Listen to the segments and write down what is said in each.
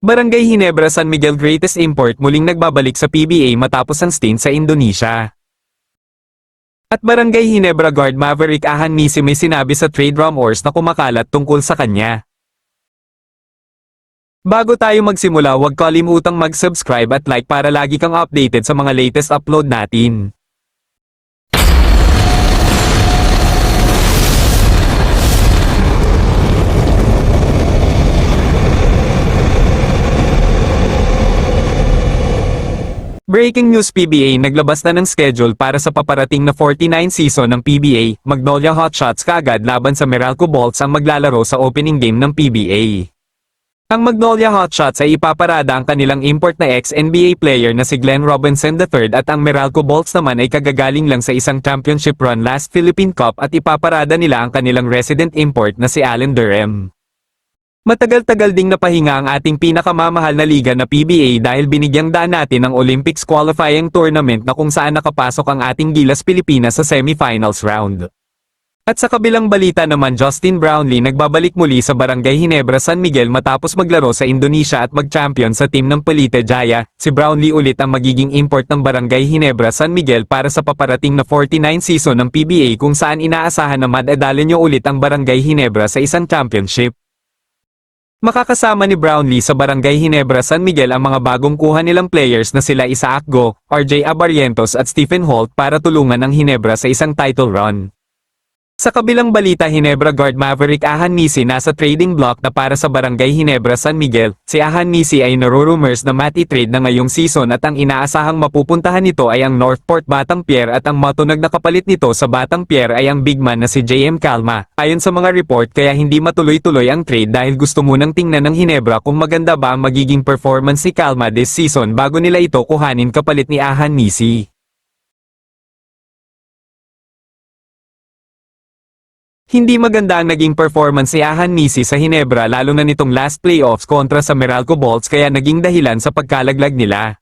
Barangay Ginebra San Miguel Greatest Import muling nagbabalik sa PBA matapos ang stint sa Indonesia. At Barangay Ginebra guard Maverick Ahan Nisi may sinabi sa trade rumors na kumakalat tungkol sa kanya. Bago tayo magsimula, huwag kalimutang mag-subscribe at like para lagi kang updated sa mga latest upload natin. Breaking news: PBA naglabas na ng schedule para sa paparating na 49 season ng PBA. Magnolia Hotshots kaagad laban sa Meralco Bolts ang maglalaro sa opening game ng PBA. Ang Magnolia Hotshots ay ipaparada ang kanilang import na ex-NBA player na si Glenn Robinson III at ang Meralco Bolts naman ay kagagaling lang sa isang championship run last Philippine Cup at ipaparada nila ang kanilang resident import na si Allen Durham. Matagal-tagal ding napahinga ang ating pinakamamahal na liga na PBA dahil binigyang daan natin ang Olympics qualifying tournament na kung saan nakapasok ang ating Gilas Pilipinas sa semifinals round. At sa kabilang balita naman, Justin Brownlee nagbabalik muli sa Barangay Ginebra San Miguel matapos maglaro sa Indonesia at mag-champion sa team ng Pelite Jaya. Si Brownlee ulit ang magiging import ng Barangay Ginebra San Miguel para sa paparating na 49 season ng PBA kung saan inaasahan na madadali niyo ulit ang Barangay Ginebra sa isang championship. Makakasama ni Brownlee sa Barangay Ginebra San Miguel ang mga bagong kuha nilang players na sila Isaac Go, RJ Abarientos at Stephen Holt para tulungan ang Ginebra sa isang title run. Sa kabilang balita, Ginebra guard Maverick Ahan Nisi nasa trading block na para sa Barangay Ginebra San Miguel. Si Ahan Nisi ay narurumors na mati-trade na ngayong season at ang inaasahang mapupuntahan nito ay ang Northport Batang Pier at ang matunag na kapalit nito sa Batang Pier ay ang big man na si JM Calma. Ayon sa mga report, kaya hindi matuloy-tuloy ang trade dahil gusto munang tingnan ng Ginebra kung maganda ba ang magiging performance ni Calma this season bago nila ito kuhanin kapalit ni Ahan Nisi. Hindi maganda ang naging performance ni Ahan Nisi sa Ginebra lalo na nitong last playoffs kontra sa Meralco Bolts kaya naging dahilan sa pagkalaglag nila.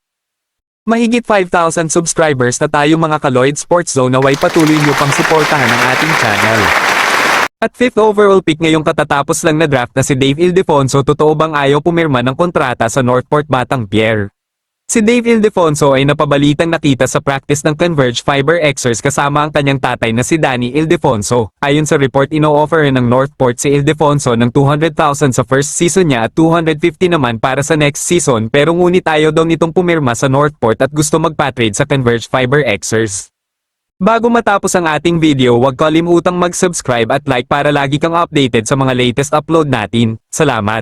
Mahigit 5,000 subscribers na tayo mga ka-Lloyd Sports Zone, naway patuloy nyo pang suportahan ang ating channel. At 5th overall pick ngayong katatapos lang na draft na si Dave Ildefonso, totoo bang ayaw pumirma ng kontrata sa Northport Batang Pier? Si Dave Ildefonso ay napabalitang nakita sa practice ng Converge Fiber Xers kasama ang kanyang tatay na si Danny Ildefonso. Ayon sa report, ino-offer ng Northport si Ildefonso ng 200,000 sa first season niya at 250 naman para sa next season, pero ngunit ayaw daw nitong pumirma sa Northport at gusto magpa-trade sa Converge Fiber Xers. Bago matapos ang ating video, huwag kalimutang mag-subscribe at like para lagi kang updated sa mga latest upload natin. Salamat!